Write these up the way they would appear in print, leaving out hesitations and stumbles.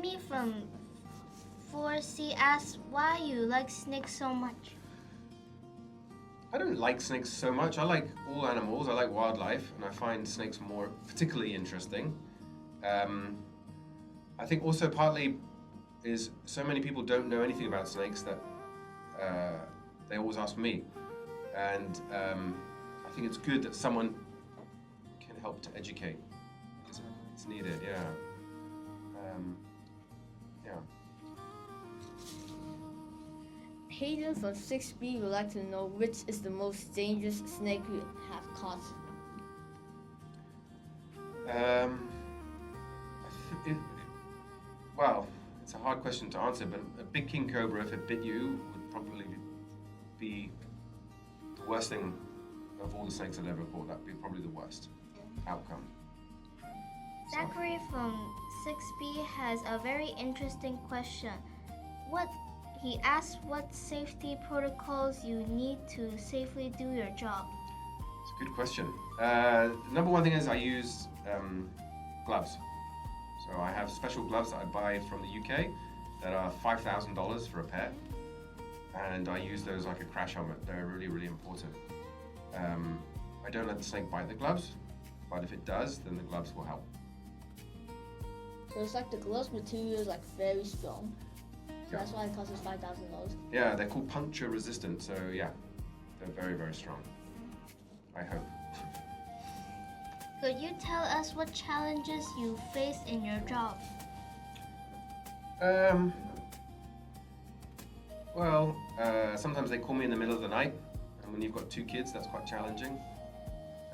Amy from 4C asks why you like snakes so much. I don't like snakes so much. I like all animals. I like wildlife, and I find snakes more particularly interesting. I think also partly is so many people don't know anything about snakes that they always ask me, and I think it's good that someone can help to educate. It's needed, yeah. Yeah. Hayden from 6B would like to know which is the most dangerous snake you have caught. Well, it's a hard question to answer, but a big king cobra, if it bit you, would probably be the worst thing of all the snakes I've ever caught. That'd be probably the worst outcome. Zachary from 6B has a very interesting question. He asks what safety protocols you need to safely do your job. It's a good question. Number one thing is I use gloves. So I have special gloves that I buy from the UK that are $5,000 for a pair, and I use those like a crash helmet. They're really, really important. I don't let the snake bite the gloves, but if it does, then the gloves will help. So it's like the gloves material is like very strong. So that's why it costs us $5,000. Yeah, they're called puncture resistant, so yeah, they're very, very strong. I hope. Could you tell us what challenges you face in your job? Sometimes they call me in the middle of the night, and when you've got 2 kids, that's quite challenging.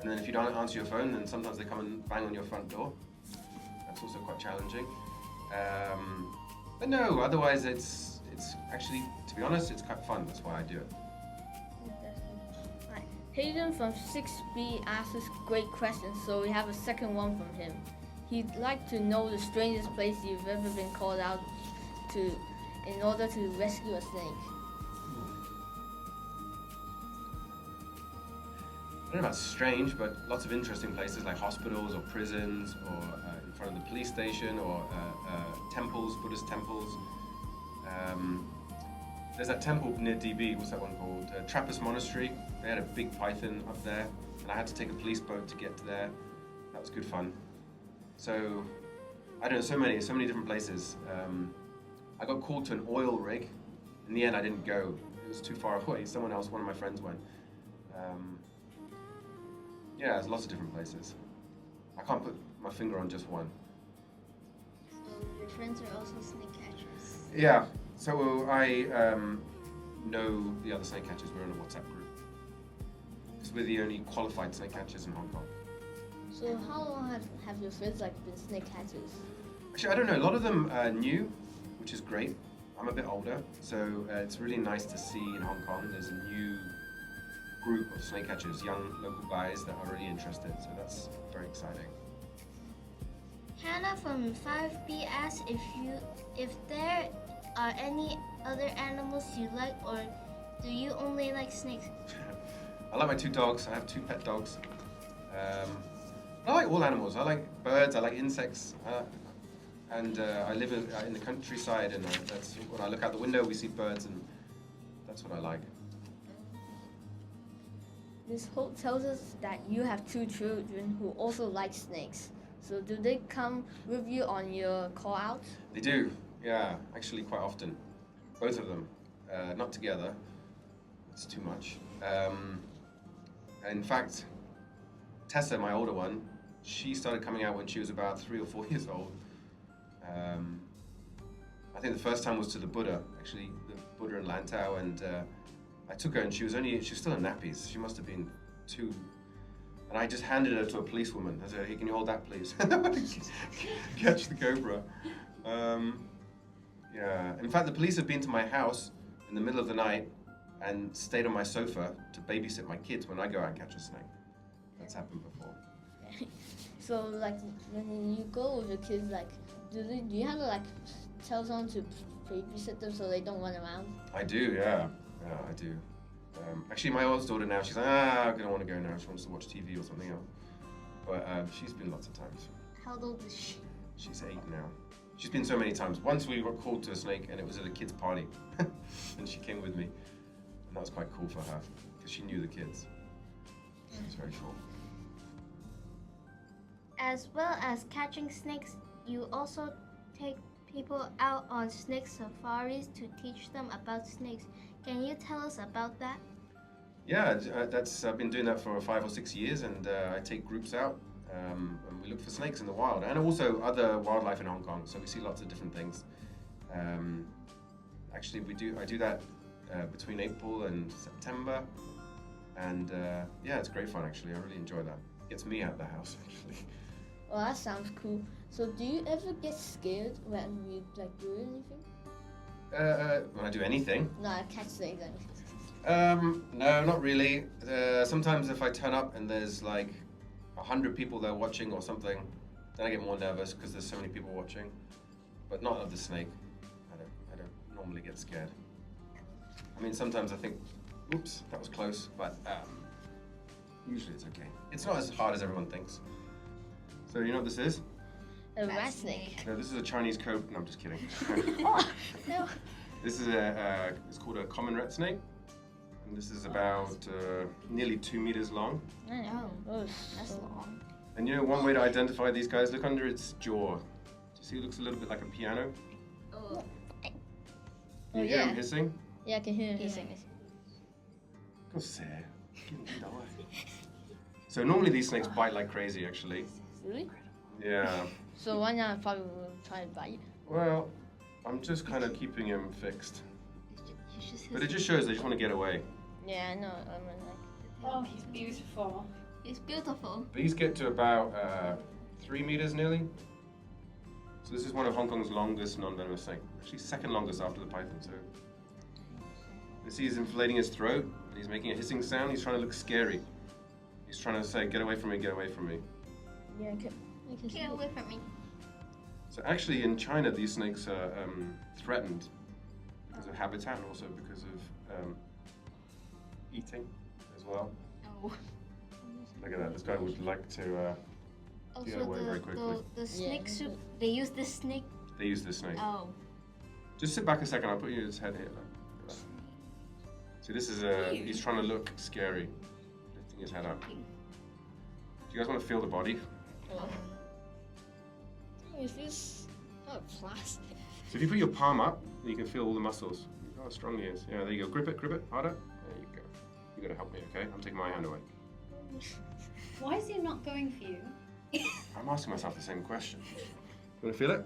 And then if you don't answer your phone, then sometimes they come and bang on your front door. That's also quite challenging. But no, otherwise it's actually, to be honest, it's quite fun. That's why I do it. Right. Hayden from 6B asks us great questions, so we have a second one from him. He'd like to know the strangest place you've ever been called out to in order to rescue a snake. I don't know about strange, but lots of interesting places like hospitals or prisons or in front of the police station or temples, Buddhist temples. There's that temple near DB, what's that one called? Trappist Monastery. They had a big python up there, and I had to take a police boat to get to there. That was good fun. So, I don't know, so many different places. I got called to an oil rig. In the end, I didn't go. It was too far away. Someone else, one of my friends went. Yeah, there's lots of different places. I can't put my finger on just one. So your friends are also snake catchers? Yeah, so I know the other snake catchers. We're in a WhatsApp group. Because we're the only qualified snake catchers in Hong Kong. So how long have your friends been snake catchers? Actually, I don't know. A lot of them are new, which is great. I'm a bit older, so it's really nice to see in Hong Kong there's a new group of snake catchers, young local guys that are really interested. So that's very exciting. Hannah from 5B asks if there are any other animals you like, or do you only like snakes? I like my 2 dogs. I have 2 pet dogs. I like all animals. I like birds. I like insects. And I live in the countryside, and that's when I look out the window, we see birds, and that's what I like. Miss Holt tells us that you have 2 children who also like snakes. So do they come with you on your call outs? They do, yeah, actually quite often. Both of them, not together. It's too much. In fact, Tessa, my older one, she started coming out when she was about 3 or 4 years old. I think the first time was to the Buddha, actually, the Buddha in Lantau, and I took her and she was still in nappies. She must have been 2. And I just handed her to a policewoman. I said, hey, can you hold that, please? Catch the cobra. Yeah. In fact, the police have been to my house in the middle of the night and stayed on my sofa to babysit my kids when I go out and catch a snake. That's happened before. So when you go with your kids, do you have to tell someone to babysit them so they don't run around? I do, yeah. Yeah, I do. Actually, my oldest daughter now, she's like, I don't want to go now. She wants to watch TV or something else. But she's been lots of times. How old is she? She's 8 now. She's been so many times. Once we got called to a snake, and it was at a kid's party, and she came with me, and that was quite cool for her because she knew the kids. It's very cool. As well as catching snakes, you also take people out on snake safaris to teach them about snakes. Can you tell us about that? Yeah, I've been doing that for 5 or 6 years, and I take groups out, and we look for snakes in the wild, and also other wildlife in Hong Kong. So we see lots of different things. Actually, I do that between April and September, and yeah, it's great fun. Actually, I really enjoy that. Gets me out of the house actually. Well, that sounds cool. So, do you ever get scared when you like do anything? When I do anything. No, I catch snakes. No, not really. Sometimes if I turn up and there's like 100 people there watching or something, then I get more nervous because there's so many people watching. But not of the snake. I don't normally get scared. I mean, sometimes I think, oops, that was close, but usually it's okay. It's not as hard as everyone thinks. So you know what this is? A rat snake. No, this is a Chinese cobra. No, I'm just kidding. Oh, no. This is it's called a common rat snake. And this is about nearly 2 meters long. Oh, that's long. And you know, one way to identify these guys, look under its jaw. Do you see it looks a little bit like a piano? Oh. Can you hear yeah. him hissing? Yeah, I can hear him hissing. So normally these snakes bite like crazy, actually. Really? Yeah. So why not probably will try to bite? Well, I'm just kind of keeping him fixed. He's just But it just shows they just want to get away. Yeah, I know. I mean, like. Oh, he's beautiful. He's beautiful. These get to about 3 meters nearly. So this is one of Hong Kong's longest non-venomous snakes. Actually, second longest after the python. So you see he's inflating his throat and he's making a hissing sound. He's trying to look scary. He's trying to say, "Get away from me! Get away from me!" Yeah, I can see Get it. away from me. So actually, in China, these snakes are threatened because of habitat and also because of eating as well. Oh. Look at that. This guy would like to. Get away very quickly. The snake Yeah. soup, they use this snake. They use this snake. Oh. Just sit back a second. I'll put you his head here. Look. See, this is he's trying to look scary, lifting his head up. Do you guys want to feel the body? Oh. It feels plastic. So if you put your palm up, you can feel all the muscles. Look how strong he is. Yeah, there you go. Grip it, harder. There you go. You gotta help me, okay? I'm taking my hand away. Why is he not going for you? I'm asking myself the same question. You wanna feel it?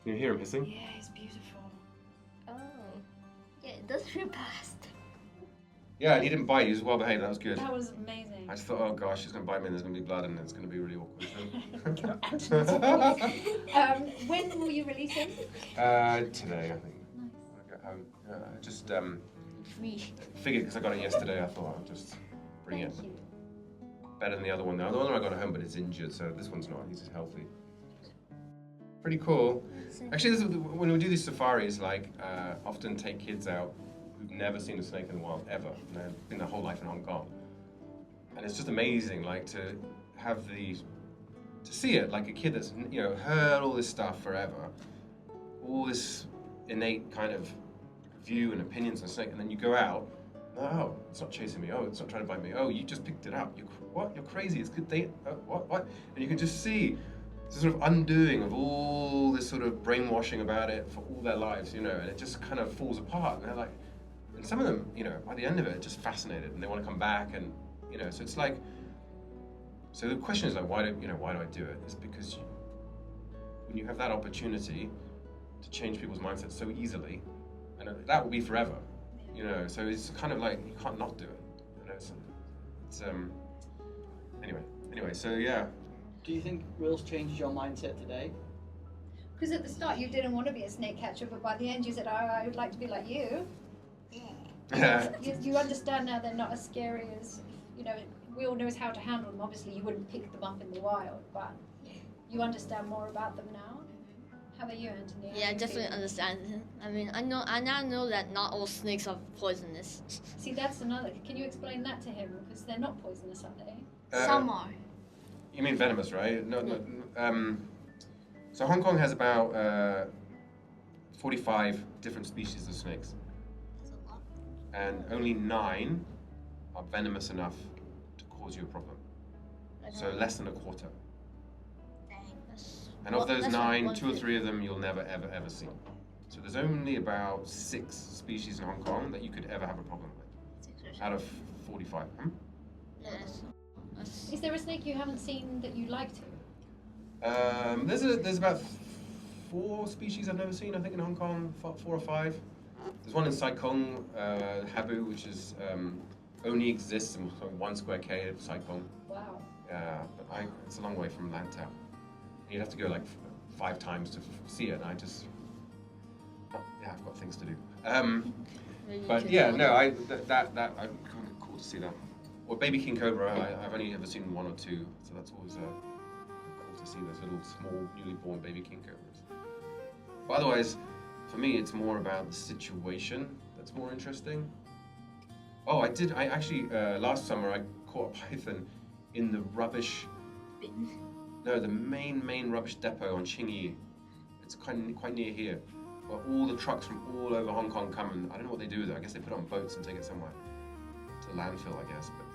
Can you hear him hissing? Yeah, he's beautiful. Oh. Yeah, it does feel past. Yeah, and he didn't bite. He was well behaved. That was good. That was amazing. I just thought, oh gosh, she's gonna bite me and there's gonna be blood and it's gonna be really awkward. When will you release him? Today, I think. When I get home. I just Free. figured because I got it yesterday, I thought I'd just bring it. Thank you. Better than the other one. The other one I got at home, but it's injured, so this one's not. He's just healthy. Pretty cool. Actually, this is, when we do these safaris, like, often take kids out who've never seen a snake in the wild ever. And they've been their whole life in Hong Kong. And it's just amazing, like, to have to see it, like a kid that's, you know, heard all this stuff forever, all this innate kind of view and opinions on a snake, and then you go out, oh, it's not chasing me, oh, it's not trying to bite me, oh, you just picked it up, what, you're crazy, it's good, what? And you can just see the sort of undoing of all this sort of brainwashing about it for all their lives, you know, and it just kind of falls apart, and they're like, and some of them, you know, by the end of it, are just fascinated, and they want to come back, and, you know, so it's like, so the question is like, why do I do it? It's because when you have that opportunity to change people's mindsets so easily, and that will be forever, you know, so it's kind of like, you can't not do it, you know, it's anyway, so yeah. Do you think Will's changed your mindset today? Because at the start you didn't want to be a snake catcher, but by the end you said, oh, I would like to be like you. Yeah. You understand now they're not as scary as, you know, Will knows how to handle them. Obviously you wouldn't pick them up in the wild, but you understand more about them now. How about you, Anthony? Yeah, I definitely understand. I mean, I now know that not all snakes are poisonous. See, that's another. Can you explain that to him? Because they're not poisonous, are they? Some are. You mean venomous, right? No, So Hong Kong has about 45 different species of snakes, That's a lot. and only 9 are venomous enough to cause you a problem. So less than a quarter. Dang. And of those That's like 9, one 2 or fifth. 3 of them you'll never ever ever see. So there's only about 6 species in Hong Kong that you could ever have a problem with, 6 or 7. out of 45. Yes. Is there a snake you haven't seen that you'd like to? There's about 4 species I've never seen. I think in Hong Kong, 4 or 5. There's one in Sai Kung, Habu, which is only exists in 1 square K of Sai Kung. Wow. Yeah, but it's a long way from Lantau. You'd have to go like 5 times to see it, and I've got things to do. Maybe But you yeah, could no, order- that I'm kind of cool to see that. Or baby king cobra, I've only ever seen 1 or 2, so that's always cool to see those little small newly born baby king cobras. But otherwise, for me, it's more about the situation that's more interesting. Oh, I actually last summer I caught a python in the rubbish. No, the main rubbish depot on Qingyi. It's quite near here, where all the trucks from all over Hong Kong come, and I don't know what they do with it. I guess they put it on boats and take it somewhere to landfill, I guess. But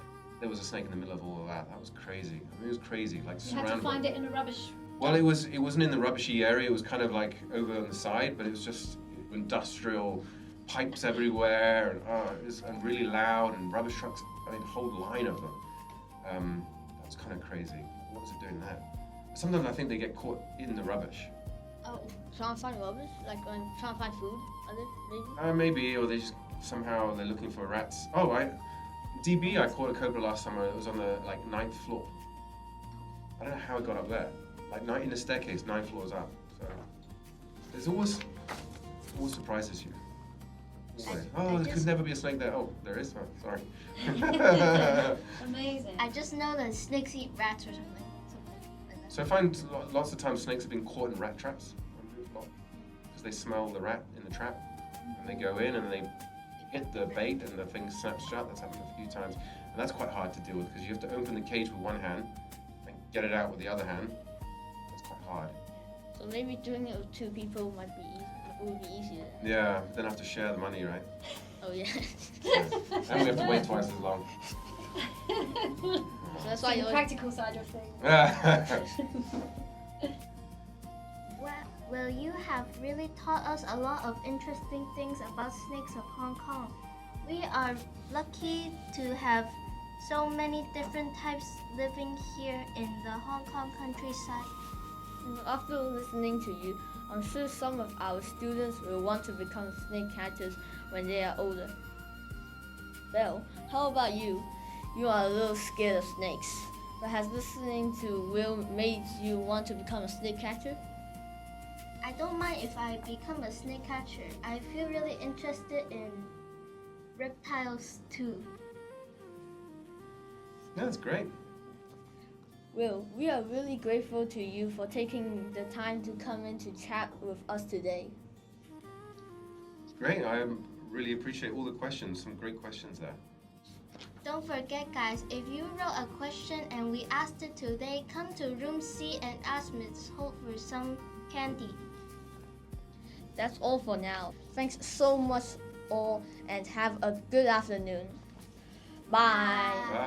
there was a snake in the middle of all of that. That was crazy. I mean, it was crazy. Like You had to surrounded. find it in a rubbish. Well, it wasn't in the rubbishy area. It was kind of like over on the side, but it was just industrial pipes everywhere, and really loud, and rubbish trucks. I mean, a whole line of them. That's kind of crazy. What was it doing there? Sometimes I think they get caught in the rubbish. Oh, trying to find rubbish? Like trying to find food? Are they maybe? Maybe, or they just somehow they're looking for rats. Oh, DB, I caught a cobra last summer. It was on the 9th floor. I don't know how it got up there. In a staircase, 9 floors up. So there's always surprises you. Always. Oh, there could never be a snake there. Oh, there is. Oh, sorry. Amazing. I just know that snakes eat rats or something. Like that. So I find lots of times snakes have been caught in rat traps because they smell the rat in the trap and they go in and they hit the bait and the thing snaps shut. That's happened a few times, and that's quite hard to deal with because you have to open the cage with one hand and get it out with the other hand. That's quite hard. So maybe doing it with 2 people might be would be easier. Yeah, then have to share the money, right? Oh yeah. And we have to wait twice as long. So that's why the you practical side of things. Well, you have really taught us a lot of interesting things about snakes of Hong Kong. We are lucky to have so many different types living here in the Hong Kong countryside. After listening to you, I'm sure some of our students will want to become snake catchers when they are older. Well, how about you? You are a little scared of snakes, but has listening to Will made you want to become a snake catcher? I don't mind if I become a snake catcher. I feel really interested in reptiles too. Yeah, that's great. Will, we are really grateful to you for taking the time to come in to chat with us today. It's great. I really appreciate all the questions. Some great questions there. Don't forget, guys, if you wrote a question and we asked it today, come to room C and ask Ms. Holt for some candy. That's all for now. Thanks so much all and have a good afternoon. Bye. Bye.